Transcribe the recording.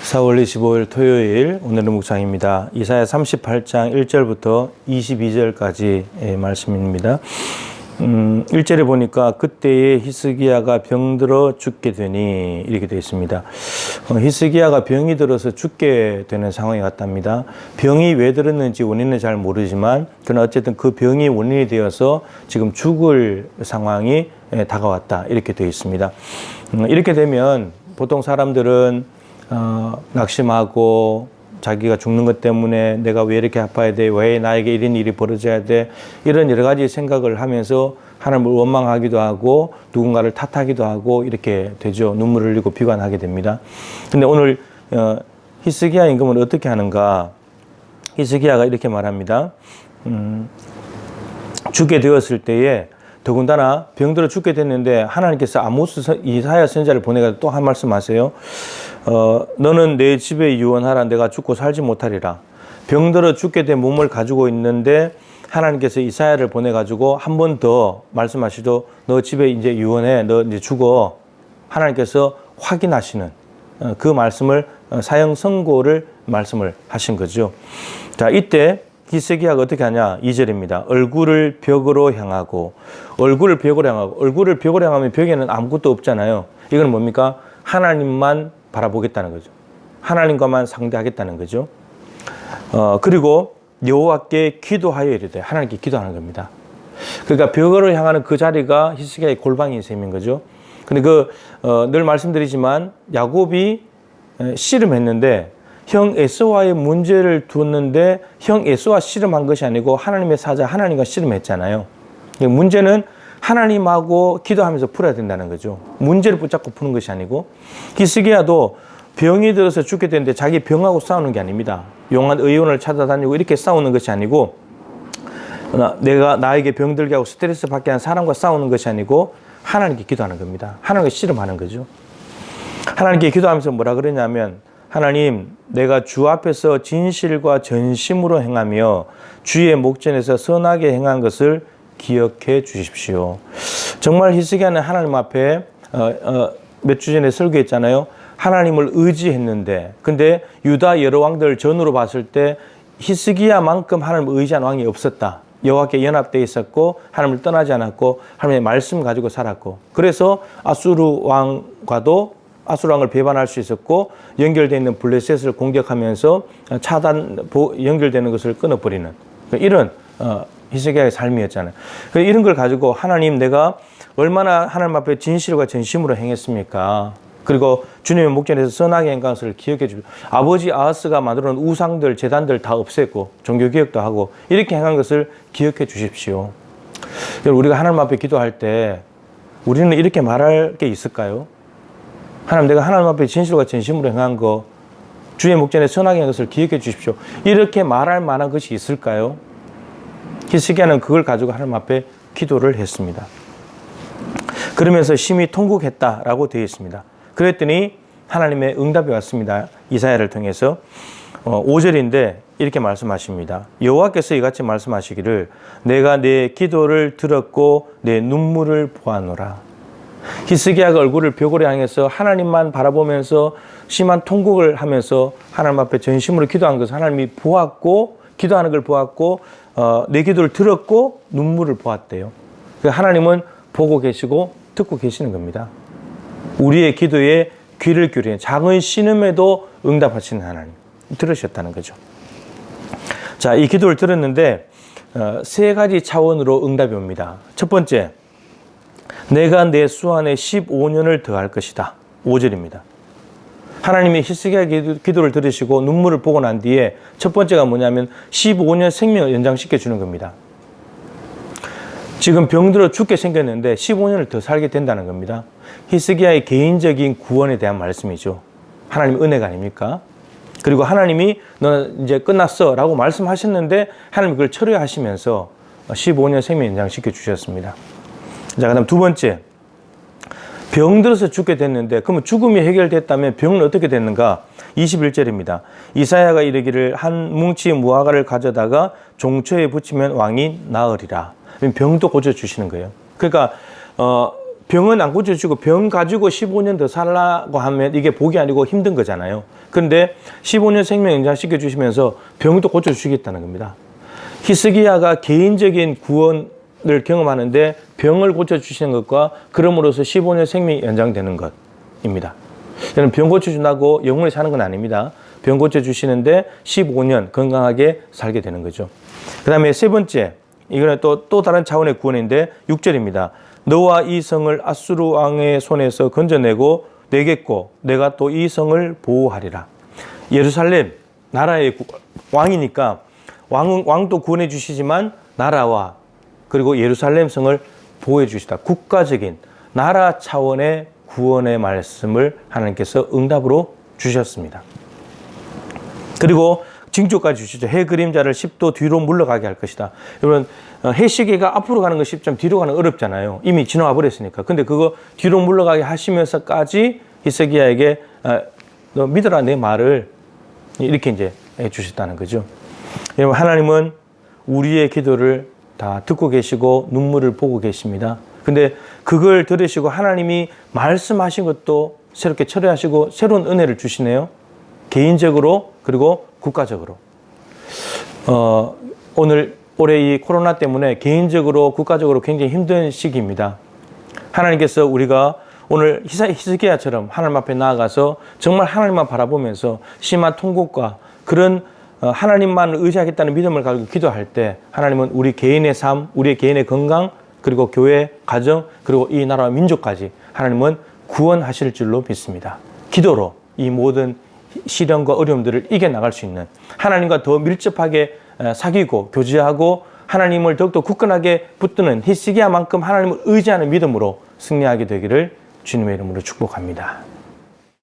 4월 25일 토요일 오늘의 묵상입니다. 이사야 38장 1절부터 22절까지 말씀입니다. 1절에 보니까 그때에 히스기야가 병들어 죽게 되니 이렇게 되어 있습니다. 히스기야가 병이 들어서 죽게 되는 상황이 왔답니다. 병이 왜 들었는지 원인은 잘 모르지만 그러나 어쨌든 그 병이 원인이 되어서 지금 죽을 상황이 다가왔다 이렇게 되어 있습니다. 이렇게 되면 보통 사람들은 낙심하고 자기가 죽는 것 때문에 내가 왜 이렇게 아파야 돼? 왜 나에게 이런 일이 벌어져야 돼? 이런 여러 가지 생각을 하면서 하나님을 원망하기도 하고 누군가를 탓하기도 하고 이렇게 되죠. 눈물을 흘리고 비관하게 됩니다. 근데 오늘 히스기야 임금은 어떻게 하는가? 히스기야가 이렇게 말합니다. 죽게 되었을 때에 더군다나 병들어 죽게 됐는데 하나님께서 아모스 이사야 선지자를 보내가지고 또 한 말씀 하세요. 너는 내 집에 유언하라. 내가 죽고 살지 못하리라. 병들어 죽게 된 몸을 가지고 있는데 하나님께서 이사야를 보내가지고 한 번 더 말씀하시도 너 집에 이제 유언해. 너 이제 죽어. 하나님께서 확인하시는 그 말씀을 사형 선고를 말씀을 하신 거죠. 자, 이때 히스기야가 어떻게 하냐? 2절입니다. 얼굴을 벽으로 향하고 얼굴을 벽으로 향하면 벽에는 아무것도 없잖아요. 이건 뭡니까? 하나님만 바라보겠다는 거죠. 하나님과만 상대하겠다는 거죠. 그리고 여호와께 기도하여 이르되 하나님께 기도하는 겁니다. 그러니까 벽으로 향하는 그 자리가 히스기야의 골방인 셈인 거죠. 근데 늘 말씀드리지만 야곱이 씨름했는데 형 에서와의 문제를 두었는데 형 에서와 씨름한 것이 아니고 하나님의 사자 하나님과 씨름했잖아요. 문제는 하나님하고 기도하면서 풀어야 된다는 거죠. 문제를 붙잡고 푸는 것이 아니고 히스기야도 병이 들어서 죽게 되는데 자기 병하고 싸우는 게 아닙니다. 용한 의원을 찾아다니고 이렇게 싸우는 것이 아니고 내가 나에게 병들게 하고 스트레스 받게 한 사람과 싸우는 것이 아니고 하나님께 기도하는 겁니다. 하나님께 씨름하는 거죠. 하나님께 기도하면서 뭐라 그러냐면 하나님, 내가 주 앞에서 진실과 전심으로 행하며 주의 목전에서 선하게 행한 것을 기억해 주십시오. 정말 히스기야는 하나님 앞에 몇 주 전에 설교했잖아요. 하나님을 의지했는데 근데 유다 여러 왕들 전후로 봤을 때 히스기야만큼 하나님을 의지한 왕이 없었다. 여호와께 연합되어 있었고 하나님을 떠나지 않았고 하나님의 말씀 가지고 살았고 그래서 아수르 왕을 배반할 수 있었고 연결되어 있는 블레셋을 공격하면서 연결되는 것을 끊어버리는 이런 히스기야의 삶이었잖아요. 이런 걸 가지고 하나님 내가 얼마나 하나님 앞에 진실과 전심으로 행했습니까? 그리고 주님의 목전에서 선하게 행한 것을 기억해 주십시오. 아버지 아하스가 만들어 놓은 우상들, 제단들 다 없앴고 종교개혁도 하고 이렇게 행한 것을 기억해 주십시오. 우리가 하나님 앞에 기도할 때 우리는 이렇게 말할 게 있을까요? 하나님 내가 하나님 앞에 진실과 전심으로 행한 거 주의 목전에 선하게 한 것을 기억해 주십시오. 이렇게 말할 만한 것이 있을까요? 히스기야는 그걸 가지고 하나님 앞에 기도를 했습니다. 그러면서 심히 통곡했다라고 되어 있습니다. 그랬더니 하나님의 응답이 왔습니다. 이사야를 통해서 5절인데 이렇게 말씀하십니다. 여호와께서 이같이 말씀하시기를 내가 내 기도를 들었고 내 눈물을 보았노라. 히스기야가 얼굴을 벽으로 향해서 하나님만 바라보면서 심한 통곡을 하면서 하나님 앞에 전심으로 기도한 것을 하나님이 보았고 기도하는 걸 보았고 내 기도를 들었고 눈물을 보았대요. 하나님은 보고 계시고 듣고 계시는 겁니다. 우리의 기도에 귀를 기울이는 작은 신음에도 응답하시는 하나님 들으셨다는 거죠. 자, 이 기도를 들었는데 세 가지 차원으로 응답이 옵니다. 첫 번째, 내가 내 수 안에 15년을 더할 것이다. 5절입니다. 하나님이 히스기야 기도를 들으시고 눈물을 보고 난 뒤에 첫 번째가 뭐냐면 15년 생명을 연장시켜 주는 겁니다. 지금 병들어 죽게 생겼는데 15년을 더 살게 된다는 겁니다. 히스기야의 개인적인 구원에 대한 말씀이죠. 하나님의 은혜가 아닙니까? 그리고 하나님이 너는 이제 끝났어 라고 말씀하셨는데 하나님이 그걸 철회하시면서 15년 생명 연장시켜 주셨습니다. 자, 그 다음 두 번째, 병들어서 죽게 됐는데 그러면 죽음이 해결됐다면 병은 어떻게 됐는가? 21절입니다. 이사야가 이르기를 한 뭉치 무화과를 가져다가 종초에 붙이면 왕이 나으리라. 병도 고쳐주시는 거예요. 그러니까 병은 안 고쳐주고 병 가지고 15년 더 살라고 하면 이게 복이 아니고 힘든 거잖아요. 그런데 15년 생명 연장시켜 주시면서 병도 고쳐주시겠다는 겁니다. 히스기야가 개인적인 구원을 경험하는데 병을 고쳐주시는 것과 그럼으로써 15년 생명이 연장되는 것입니다. 저는 병 고쳐준다고 영원히 사는 건 아닙니다. 병 고쳐주시는데 15년 건강하게 살게 되는 거죠. 그 다음에 세 번째, 이거는 또 다른 차원의 구원인데 6절입니다. 너와 이 성을 아수르 왕의 손에서 건져내고 내겠고 내가 또 이 성을 보호하리라. 예루살렘 나라의 왕이니까 왕도 구원해 주시지만 나라와 그리고 예루살렘 성을 보호해 주시다. 국가적인 나라 차원의 구원의 말씀을 하나님께서 응답으로 주셨습니다. 그리고 징조까지 주시죠. 해 그림자를 10도 뒤로 물러가게 할 것이다. 여러분, 해 시계가 앞으로 가는 거 쉽지만 뒤로 가는 거 어렵잖아요. 이미 지나와 버렸으니까. 근데 그거 뒤로 물러가게 하시면서까지 히스기야에게 너 믿어라 내 말을 이렇게 이제 해 주셨다는 거죠. 여러분, 하나님은 우리의 기도를 다 듣고 계시고 눈물을 보고 계십니다. 근데 그걸 들으시고 하나님이 말씀하신 것도 새롭게 처리하시고 새로운 은혜를 주시네요. 개인적으로 그리고 국가적으로. 올해 이 코로나 때문에 개인적으로 국가적으로 굉장히 힘든 시기입니다. 하나님께서 우리가 오늘 히스기야처럼 하나님 앞에 나아가서 정말 하나님만 바라보면서 심한 통곡과 그런 하나님만 의지하겠다는 믿음을 가지고 기도할 때 하나님은 우리 개인의 삶, 우리의 개인의 건강, 그리고 교회, 가정, 그리고 이 나라와 민족까지 하나님은 구원하실 줄로 믿습니다. 기도로 이 모든 시련과 어려움들을 이겨나갈 수 있는 하나님과 더 밀접하게 사귀고 교제하고 하나님을 더욱더 굳건하게 붙드는 히스기야만큼 하나님을 의지하는 믿음으로 승리하게 되기를 주님의 이름으로 축복합니다.